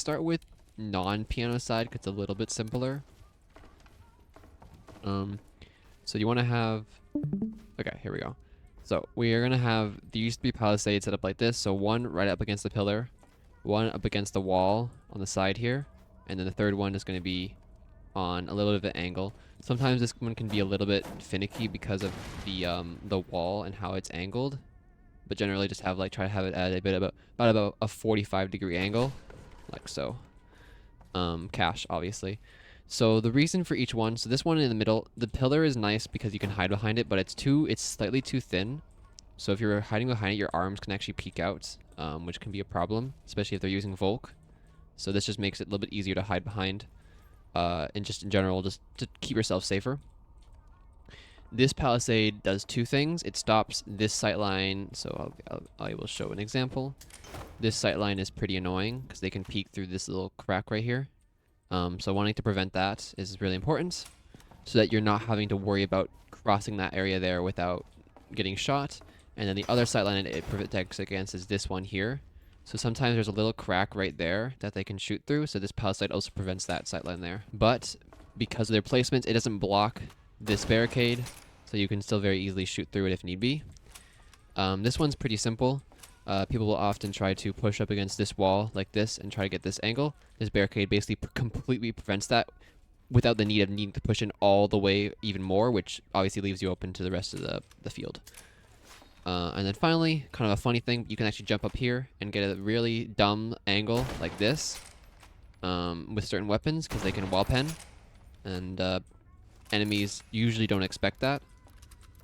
Start with non-piano side because it's a little bit simpler. So you want to have, okay, here we go. So we are going to have these 3 palisades set up like this. So one right up against the pillar, one up against the wall on the side here, and then the third one is going to be on a little bit of an angle. Sometimes this one can be a little bit finicky because of the wall and how it's angled, but generally just have try to have it at a bit about a 45-degree angle, like so. Cache obviously. So the reason for each one, so this one in the middle, the pillar is nice because you can hide behind it, but it's slightly too thin. So if you're hiding behind it, your arms can actually peek out, which can be a problem, especially if they're using Volk. So this just makes it a little bit easier to hide behind, and just in general, just to keep yourself safer. This palisade does 2 things. It stops this sightline, so I will show an example. This sightline is pretty annoying because they can peek through this little crack right here. So wanting to prevent that is really important, so that you're not having to worry about crossing that area there without getting shot. And then the other sightline it protects against is this one here. So sometimes there's a little crack right there that they can shoot through, so this palisade also prevents that sightline there. But because of their placement, it doesn't block this barricade, so you can still very easily shoot through it if need be. This one's pretty simple. People will often try to push up against this wall like this and try to get this angle. This barricade basically completely prevents that without the need of needing to push in all the way even more, which obviously leaves you open to the rest of the field. And then finally, kind of a funny thing, you can actually jump up here and get a really dumb angle like this with certain weapons because they can wall pen, and enemies usually don't expect that.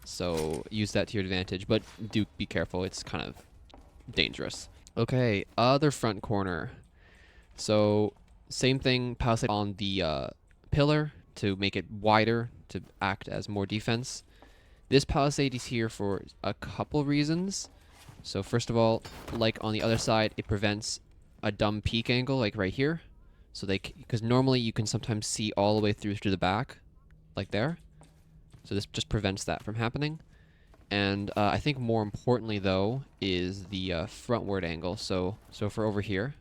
So use that to your advantage, but do be careful. It's kind of dangerous. Okay, other front corner. So same thing, palisade on the pillar to make it wider to act as more defense. This palisade is here for a couple reasons. So first of all, like on the other side, it prevents a dumb peek angle like right here. So because normally you can sometimes see all the way through to the back, like there. So this just prevents that from happening. And I think more importantly, though, is the frontward angle. So for over here,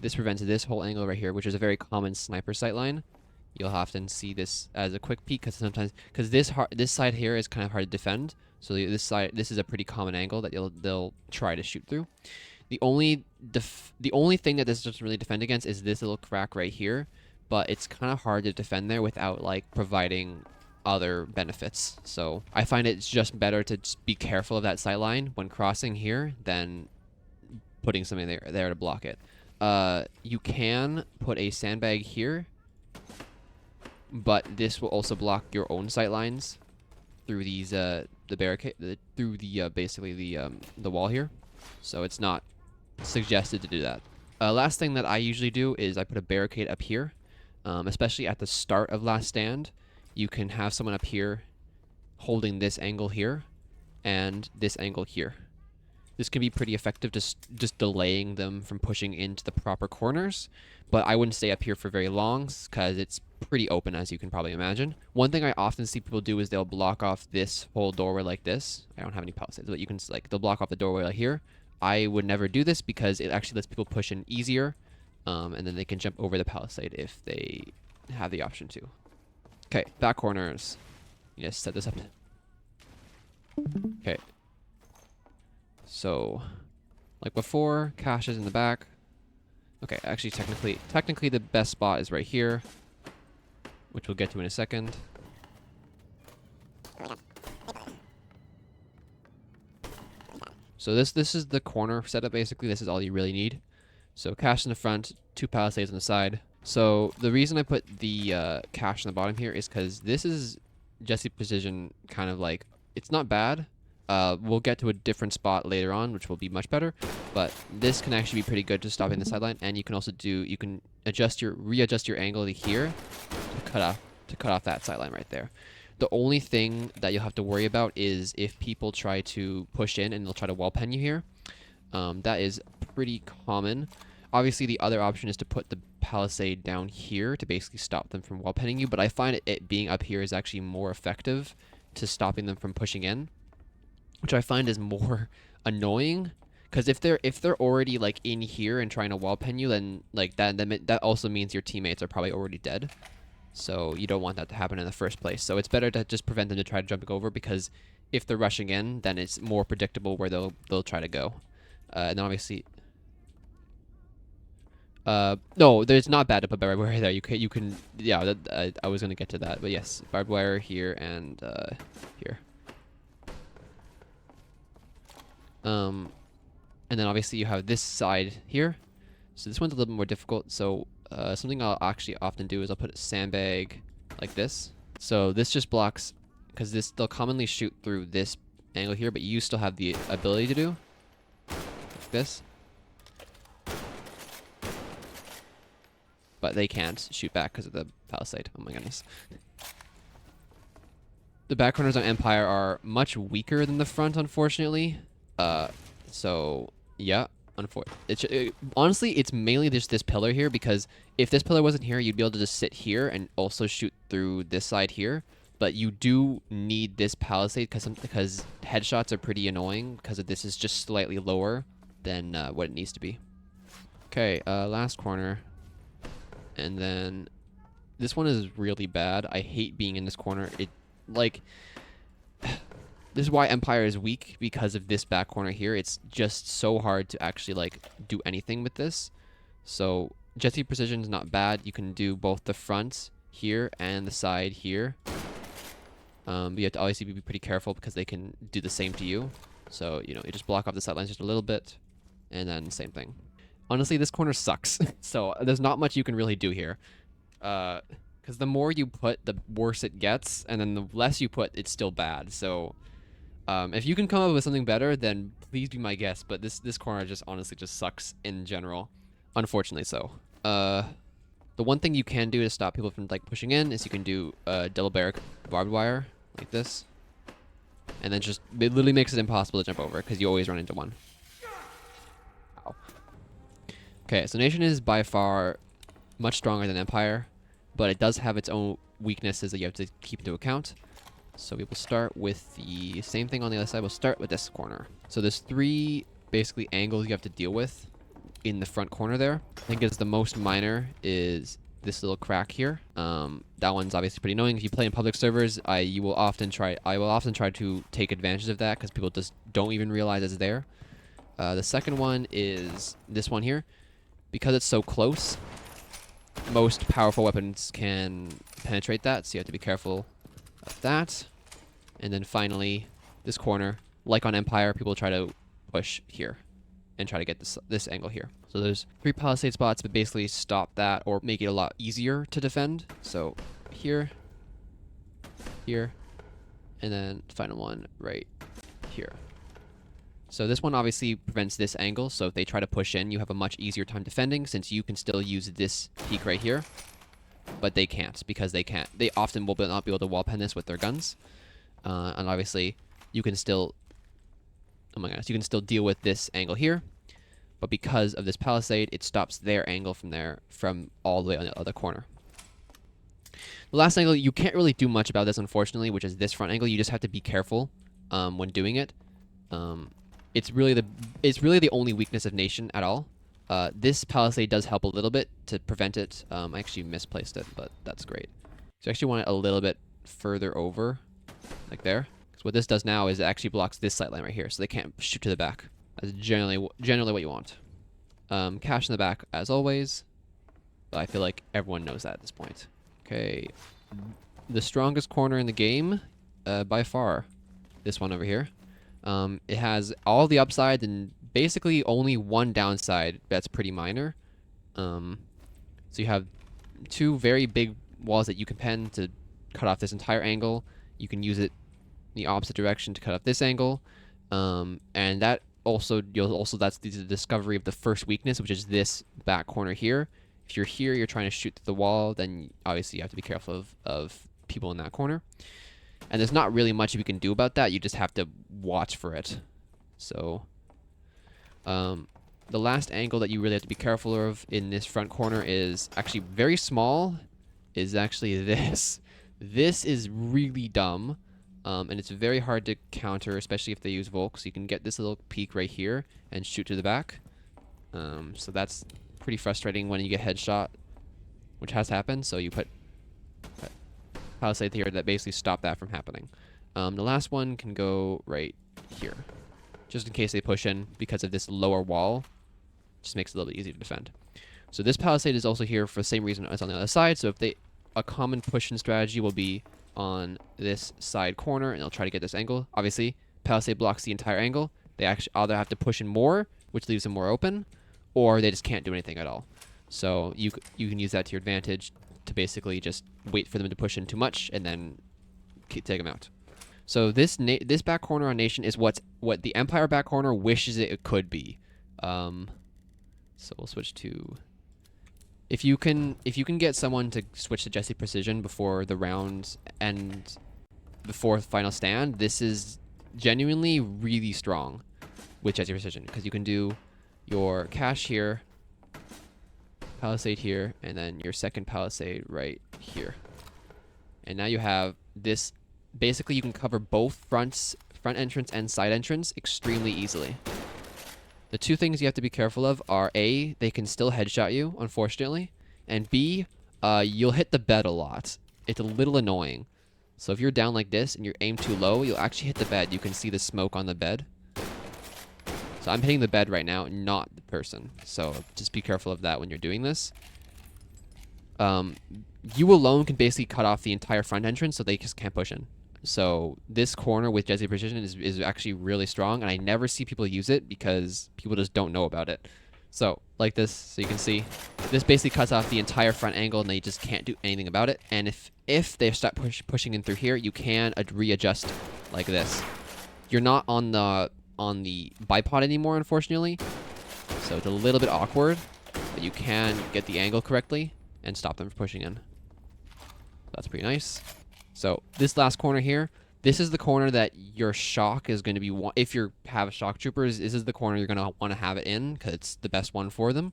this prevents this whole angle right here, which is a very common sniper sightline. You'll often see this as a quick peek because this side here is kind of hard to defend. So this is a pretty common angle that they'll try to shoot through. The only thing that this doesn't really defend against is this little crack right here, but it's kind of hard to defend there without providing other benefits. So I find it's just better to just be careful of that sight line when crossing here than putting something there to block it. You can put a sandbag here, but this will also block your own sight lines through these the barricade through the basically the wall here. So it's not suggested to do that. Last thing that I usually do is I put a barricade up here, especially at the start of last stand. You can have someone up here holding this angle here and this angle here. This can be pretty effective, just delaying them from pushing into the proper corners, but I wouldn't stay up here for very long because it's pretty open, as you can probably imagine. One thing I often see people do is they'll block off this whole doorway like this. I don't have any palisades, but you can they'll block off the doorway like here. I would never do this because it actually lets people push in easier, and then they can jump over the palisade if they have the option to. Okay, back corners. Yes, set this up. Okay. So, like before, cache is in the back. Okay, actually, technically the best spot is right here, which we'll get to in a second. So this is the corner setup, basically. This is all you really need. So cache in the front, 2 palisades on the side. So the reason I put the cache on the bottom here is because this is Jesse Precision kind of it's not bad. We'll get to a different spot later on, which will be much better. But this can actually be pretty good to stop in the sideline, and you can also readjust your angle to here to cut off that sideline right there. The only thing that you'll have to worry about is if people try to push in and they'll try to wall pen you here. That is pretty common. Obviously, the other option is to put the palisade down here to basically stop them from wall penning you, but I find it being up here is actually more effective to stopping them from pushing in, which I find is more annoying Because if they're already like in here and trying to wall pen you, then like that also means your teammates are probably already dead. So you don't want that to happen in the first place. So it's better to just prevent them to try to jumping over, because if they're rushing in, then it's more predictable where they'll try to go. And then obviously, no, it's not bad to put barbed wire there. You can yeah. I was gonna get to that, but yes, barbed wire here and here. And then obviously you have this side here. So this one's a little bit more difficult. So something I'll actually often do is I'll put a sandbag like this. So this just blocks, because they'll commonly shoot through this angle here, but you still have the ability to do like this. But they can't shoot back because of the palisade. Oh my goodness. The back corners on Empire are much weaker than the front, unfortunately. So yeah, honestly, it's mainly just this pillar here, because if this pillar wasn't here, you'd be able to just sit here and also shoot through this side here. But you do need this palisade because headshots are pretty annoying, because this is just slightly lower than what it needs to be. Okay, last corner. And then this one is really bad. I hate being in this corner. This is why Empire is weak, because of this back corner here. It's just so hard to actually like do anything with this. So Jesse precision is not bad. You can do both the front here and the side here. But you have to obviously be pretty careful, because they can do the same to you. So, you just block off the sidelines just a little bit, and then same thing. Honestly, this corner sucks. So there's not much you can really do here. Because the more you put, the worse it gets, and then the less you put, it's still bad. So if you can come up with something better, then please be my guest. But this corner just honestly just sucks in general. Unfortunately so. The one thing you can do to stop people from like pushing in is you can do double barrack barbed wire like this. And then it literally makes it impossible to jump over, because you always run into one. Ow. Okay, so Nation is by far much stronger than Empire, but it does have its own weaknesses that you have to keep into account. So we will start with the same thing on the other side. We'll start with this corner. So there's 3 basically angles you have to deal with in the front corner there. I think it's the most minor is this little crack here. That one's obviously pretty annoying. If you play in public servers, I will often try to take advantage of that, because people just don't even realize it's there. The second one is this one here. Because it's so close, most powerful weapons can penetrate that, so you have to be careful of that. And then finally, this corner, like on Empire, people try to push here and try to get this angle here. So there's 3 palisade spots, but basically stop that or make it a lot easier to defend. So here, here, and then the final one right here. So this one obviously prevents this angle, so if they try to push in, you have a much easier time defending, since you can still use this peak right here. But they can't, because they often will not be able to wall pen this with their guns. And obviously, you can still, oh my gosh, you can still deal with this angle here. But because of this palisade, it stops their angle from all the way on the other corner. The last angle, you can't really do much about this, unfortunately, which is this front angle. You just have to be careful when doing it. It's really the only weakness of Nation at all. This palisade does help a little bit to prevent it. I actually misplaced it, but that's great. So I actually want it a little bit further over, like there. Because what this does now is it actually blocks this sight line right here, so they can't shoot to the back. That's generally what you want. Cash in the back, as always. But I feel like everyone knows that at this point. Okay, the strongest corner in the game, by far, this one over here. It has all the upsides and basically only one downside that's pretty minor. So you have 2 very big walls that you can pen to cut off this entire angle. You can use it in the opposite direction to cut off this angle. And that that's the discovery of the first weakness, which is this back corner here. If you're here, you're trying to shoot through the wall, then obviously you have to be careful of people in that corner. And there's not really much you can do about that. You just have to watch for it. So, the last angle that you really have to be careful of in this front corner is actually very small. Is actually this. This is really dumb. And it's very hard to counter, especially if they use Volk. So you can get this little peek right here and shoot to the back. So that's pretty frustrating when you get headshot, which has happened. So you put palisade here that basically stop that from happening. The last one can go right here, just in case they push in because of this lower wall. Just makes it a little bit easier to defend. So this palisade is also here for the same reason as on the other side. So if a common push-in strategy will be on this side corner, and they'll try to get this angle. Obviously, palisade blocks the entire angle. They actually either have to push in more, which leaves them more open, or they just can't do anything at all. So you can use that to your advantage to basically just wait for them to push in too much and then take them out. So this back corner on Nation is what the Empire back corner wishes it could be. So we'll switch to. If you can get someone to switch to Jesse Precision before the round and before final stand, this is genuinely really strong with Jesse Precision, because you can do your cache here, palisade here, and then your second palisade right here. And now you have this. Basically, you can cover both front entrance and side entrance extremely easily. The two things you have to be careful of are A, they can still headshot you, unfortunately, and B, you'll hit the bed a lot. It's a little annoying. So if you're down like this and you're aimed too low, you'll actually hit the bed. You can see the smoke on the bed. So I'm hitting the bed right now, not the person. So just be careful of that when you're doing this. You alone can basically cut off the entire front entrance, so they just can't push in. So this corner with Jesse Precision is actually really strong, and I never see people use it because people just don't know about it. So like this, so you can see, this basically cuts off the entire front angle, and they just can't do anything about it. And if they start pushing in through here, you can readjust like this. You're not on the bipod anymore, unfortunately, so it's a little bit awkward, but you can get the angle correctly and stop them from pushing in. That's pretty nice. So this last corner here, this is the corner that your shock is going to be, if you have shock troopers, this is the corner you're going to want to have it in, because it's the best one for them.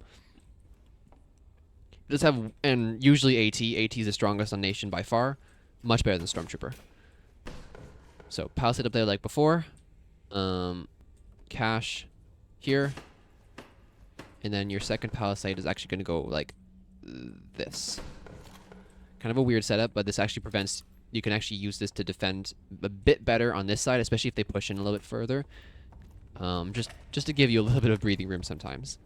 Just have, and usually AT is the strongest on Nation by far, much better than Stormtrooper. So palisade up there like before, cache here, and then your second palisade is actually going to go like this. Kind of a weird setup, but this actually prevents. You can actually use this to defend a bit better on this side, especially if they push in a little bit further. Just to give you a little bit of breathing room sometimes.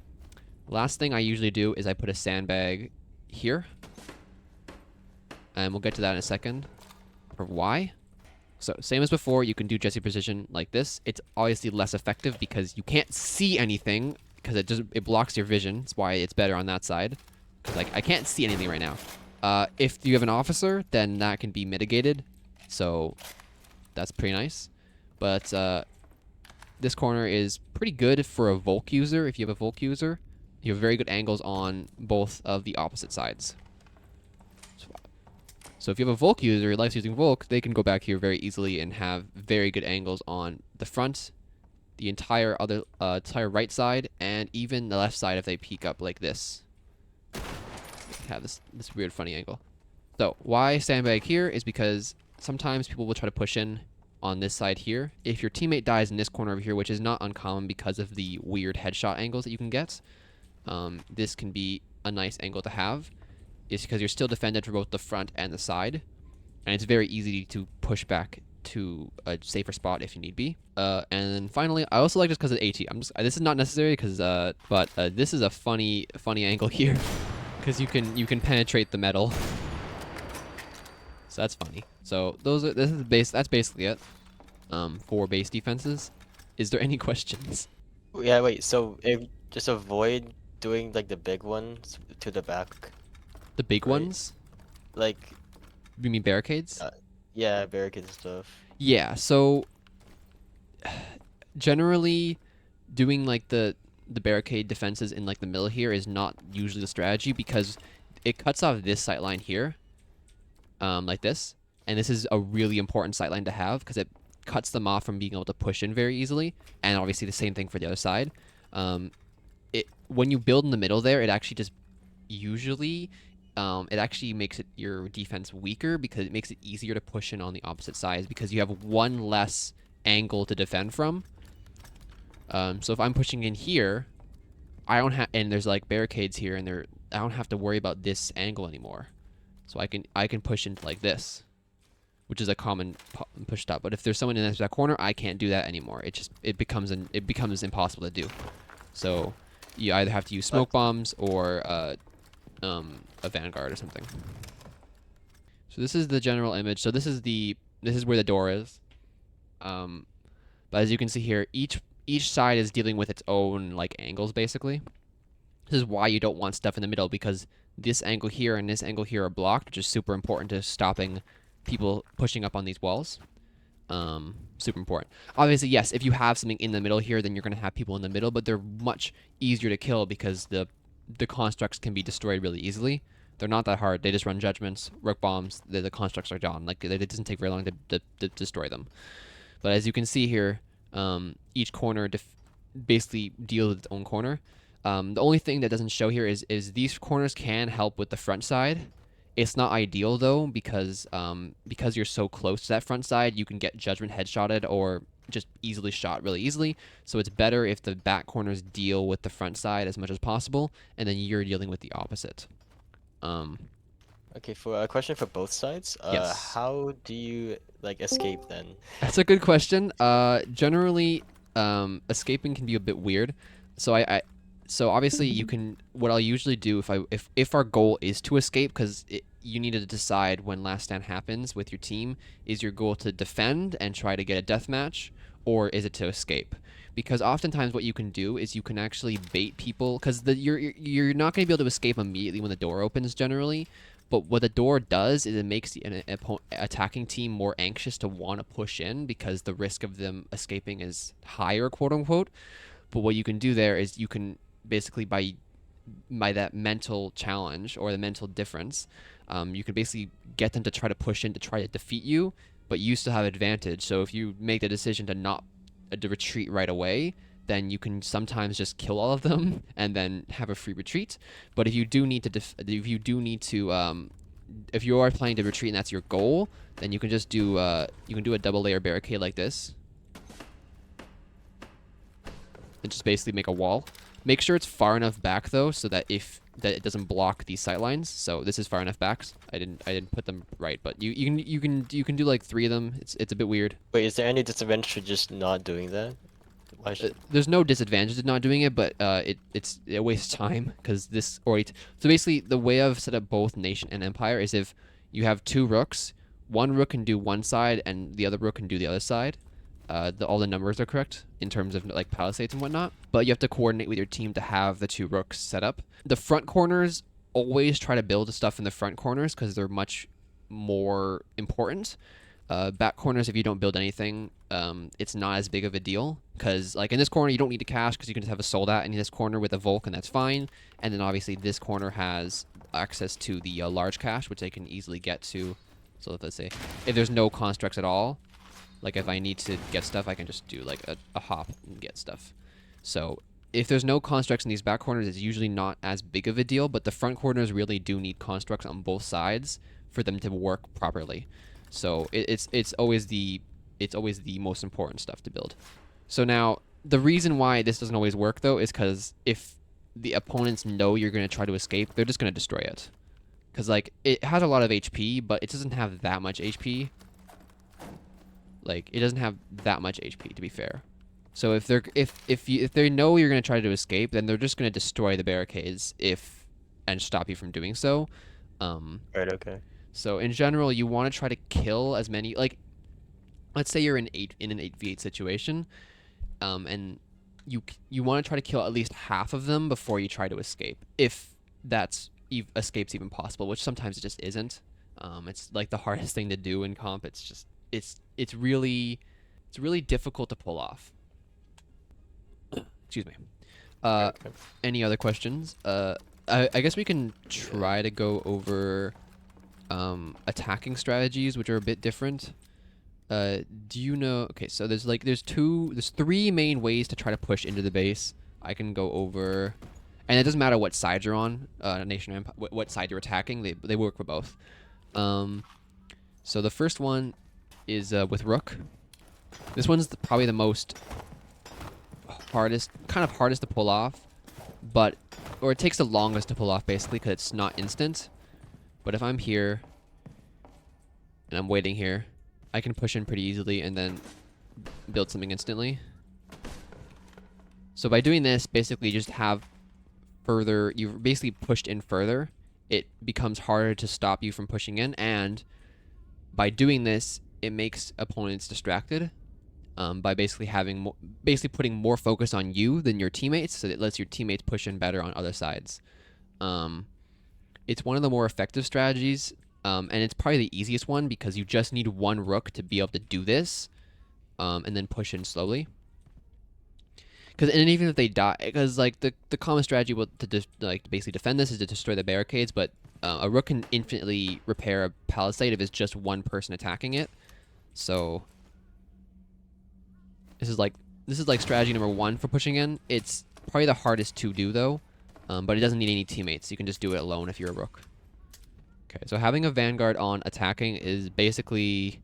Last thing I usually do is I put a sandbag here, and we'll get to that in a second. For why? So same as before, you can do Jesse Precision like this. It's obviously less effective because you can't see anything because it blocks your vision. That's why it's better on that side. Because like I can't see anything right now. If you have an officer, then that can be mitigated, so that's pretty nice. But this corner is pretty good for a Volk user. If you have a Volk user, you have very good angles on both of the opposite sides. So if you have a Volk user who likes using Volk, they can go back here very easily and have very good angles on the front, the entire right side, and even the left side if they peek up like this. Have this weird funny angle. So why sandbag here is because sometimes people will try to push in on this side here. If your teammate dies in this corner over here, which is not uncommon because of the weird headshot angles that you can get, this can be a nice angle to have. It's because you're still defended for both the front and the side, and it's very easy to push back to a safer spot if you need be. And then finally, I also like this because of AT. This is not necessary because, but this is a funny angle here. Because you can penetrate the metal, so that's funny. So that's basically it for base defenses. Is there any questions? Yeah, wait. So just avoid doing like the big ones to the back. The big ones? Like. You mean barricades? Yeah, barricades and stuff. Yeah. So generally, doing like the barricade defenses in like the middle here is not usually the strategy because it cuts off this sight line here, like this, and this is a really important sight line to have because it cuts them off from being able to push in very easily, and obviously the same thing for the other side. When you build in the middle there, it actually just usually it actually makes your defense weaker because it makes it easier to push in on the opposite sides because you have one less angle to defend from. So if I'm pushing in here, I don't have, and there's like barricades here, and I don't have to worry about this angle anymore. So I can push into like this, which is a common push stop. But if there's someone in that corner, I can't do that anymore. It becomes impossible to do. So you either have to use smoke bombs or a vanguard or something. So this is the general image. So this is where the door is. But as you can see here, each side is dealing with its own like angles basically. This is why you don't want stuff in the middle, because this angle here and this angle here are blocked, which is super important to stopping people pushing up on these walls. Super important. Obviously, yes, if you have something in the middle here, then you're going to have people in the middle, but they're much easier to kill because the constructs can be destroyed really easily. They're not that hard. They just run judgments, rook bombs. The constructs are gone. Like, it doesn't take very long to destroy them. But as you can see here, each corner basically deals with its own corner. The only thing that doesn't show here is these corners can help with the front side. It's not ideal though, because you're so close to that front side, you can get judgment headshotted or just easily shot really easily. So it's better if the back corners deal with the front side as much as possible, and then you're dealing with the opposite. Okay, for a question for both sides. Yes. How do you like escape then? That's a good question. Generally, escaping can be a bit weird. So so obviously you can. What I'll usually do if our goal is to escape, because you need to decide when last stand happens with your team. Is your goal to defend and try to get a death match, or is it to escape? Because oftentimes what you can do is you can actually bait people, because you're not going to be able to escape immediately when the door opens generally. But what the door does is it makes the attacking team more anxious to want to push in because the risk of them escaping is higher, quote unquote. But what you can do there is you can basically by that mental challenge or the mental difference, you can basically get them to try to push in to try to defeat you, but you still have advantage. So if you make the decision to not to retreat right away, then you can sometimes just kill all of them and then have a free retreat. But if you do need to, if you are planning to retreat and that's your goal, then you can just do a double layer barricade like this, and just basically make a wall. Make sure it's far enough back though, so that it doesn't block these sight lines. So this is far enough back. I didn't put them right, but you can do like 3 of them. It's a bit weird. Wait, is there any disadvantage to just not doing that? There's no disadvantage to not doing it, but it wastes time because this already. So basically, the way I've set up both nation and empire is if you have 2 rooks, one rook can do one side and the other rook can do the other side. All the numbers are correct in terms of like palisades and whatnot, but you have to coordinate with your team to have the 2 rooks set up. The front corners, always try to build stuff in the front corners because they're much more important. Back corners, if you don't build anything, it's not as big of a deal because like in this corner you don't need to cash because you can just have a soldat in this corner with a Volk and that's fine. And then obviously this corner has access to the large cache, which they can easily get to. So let's say if there's no constructs at all, like if I need to get stuff, I can just do like a hop and get stuff. So if there's no constructs in these back corners, it's usually not as big of a deal, but the front corners really do need constructs on both sides for them to work properly. So it's always the most important stuff to build. So now the reason why this doesn't always work though is because if the opponents know you're going to try to escape, they're just going to destroy it. Because like it has a lot of HP, but it doesn't have that much HP. Like it doesn't have that much HP to be fair. So if they know you're going to try to escape, then they're just going to destroy the barricades and stop you from doing so. Right. Okay. So in general, you want to try to kill as many, like, let's say you're in an 8v8 situation, and you want to try to kill at least half of them before you try to escape, if escape's even possible, which sometimes it just isn't. It's like the hardest thing to do in comp. It's really difficult to pull off. Excuse me. Okay. Any other questions? I guess we can try to go over attacking strategies, which are a bit different. Do you know? Okay, so there's 3 main ways to try to push into the base. I can go over, And it doesn't matter what side you're on, nation or empire, what side you're attacking. They work for both. So the first one is with Rook. This one's probably the most hardest to pull off, or it takes the longest to pull off basically because it's not instant. But if I'm here and I'm waiting here, I can push in pretty easily and then build something instantly. So by doing this, basically you just have further, you've basically pushed in further. It becomes harder to stop you from pushing in, and by doing this, it makes opponents distracted by basically putting more focus on you than your teammates, so it lets your teammates push in better on other sides. It's one of the more effective strategies, and it's probably the easiest one because you just need one Rook to be able to do this, and then push in slowly. And even if they die, because like the common strategy to basically defend this is to destroy the barricades, but a Rook can infinitely repair a palisade if it's just one person attacking it. So this is like strategy number 1 for pushing in. It's probably the hardest to do though, but it doesn't need any teammates. You can just do it alone if you're a Rook. Okay, so having a Vanguard on attacking is basically,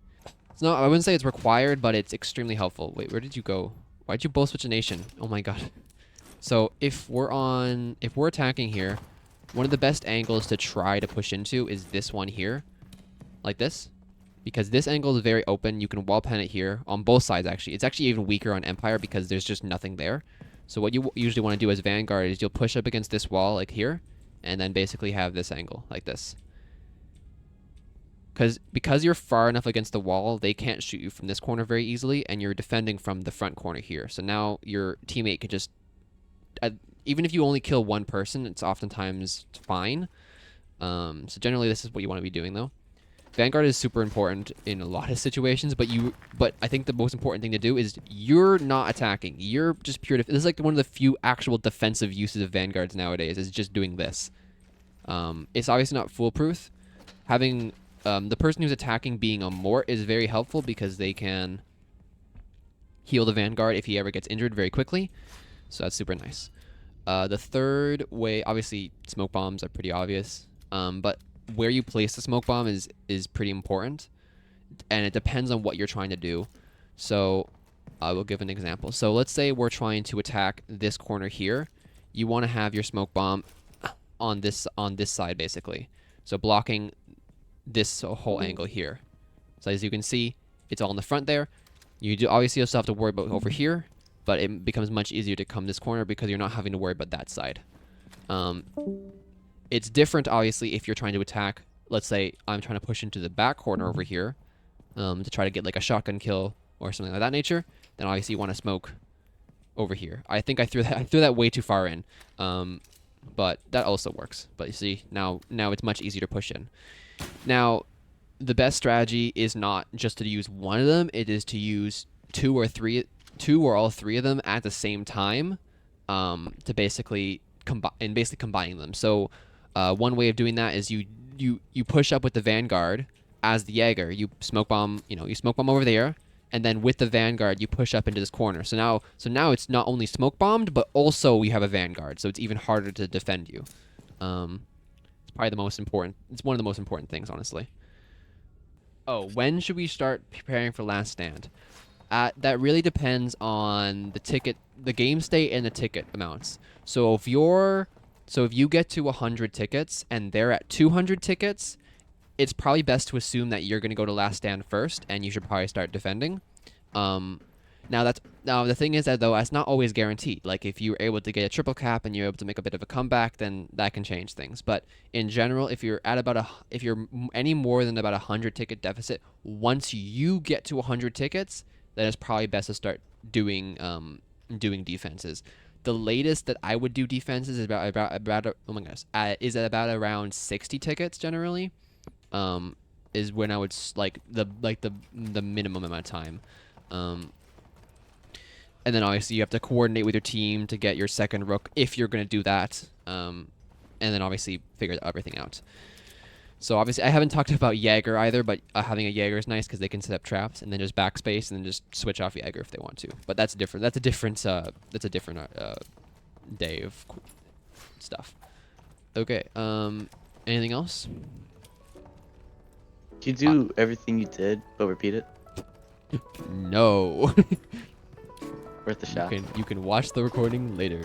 I wouldn't say it's required, but it's extremely helpful. Wait, where did you go? Why'd you both switch a nation? Oh my god. So if we're attacking here, one of the best angles to try to push into is this one here. Like this. Because this angle is very open. You can wall pen it here. On both sides, actually. It's actually even weaker on Empire because there's just nothing there. So what you usually want to do as Vanguard is you'll push up against this wall, like here, and then basically have this angle, like this. Because you're far enough against the wall, they can't shoot you from this corner very easily, and you're defending from the front corner here. So now your teammate could just, even if you only kill one person, it's oftentimes fine. So generally, this is what you want to be doing, though. Vanguard is super important in a lot of situations, but I think the most important thing to do is you're not attacking. You're just pure. This is like one of the few actual defensive uses of Vanguards nowadays. Is just doing this. It's obviously not foolproof. Having the person who's attacking being a Mort is very helpful because they can heal the Vanguard if he ever gets injured very quickly. So that's super nice. The third way, obviously, smoke bombs are pretty obvious, but where you place the smoke bomb is pretty important, and it depends on what you're trying to do. So I will give an example. So let's say we're trying to attack this corner here. You want to have your smoke bomb on this side, basically. So blocking this whole angle here. So as you can see, it's all in the front there. You do obviously also have to worry about over here, but it becomes much easier to come this corner because you're not having to worry about that side. It's different, obviously, if you're trying to attack. Let's say I'm trying to push into the back corner over here to try to get like a shotgun kill or something like that nature. Then obviously you want to smoke over here. I think I threw that way too far in, but that also works. But you see, now it's much easier to push in. Now, the best strategy is not just to use one of them. It is to use two or all three of them at the same time to basically combining them. So one way of doing that is you push up with the Vanguard as the Jeager. You smoke bomb over there, and then with the Vanguard you push up into this corner. So now it's not only smoke bombed, but also you have a Vanguard. So it's even harder to defend you. Probably the most important. It's one of the most important things, honestly. Oh, when should we start preparing for Last Stand? That really depends on the game state, and the ticket amounts. So if you get to 100 tickets and they're at 200 tickets, it's probably best to assume that you're going to go to Last Stand first, and you should probably start defending. Now the thing is that though that's not always guaranteed. Like if you're able to get a triple cap and you're able to make a bit of a comeback, then that can change things. But in general, if you're any more than about 100 ticket deficit, once you get to 100 tickets, then it's probably best to start doing defenses. The latest that I would do defenses is about oh my gosh, is at about around 60 tickets generally. Is when I would like the minimum amount of time. And then obviously you have to coordinate with your team to get your second Rook if you're going to do that. And then obviously figure everything out. So obviously I haven't talked about Jeager either, but having a Jeager is nice because they can set up traps and then just backspace and then just switch off Jeager if they want to. But that's different. That's a different day of stuff. Okay. Anything else? Did you do everything you did, but repeat it? No. Worth a shot. You can watch the recording later.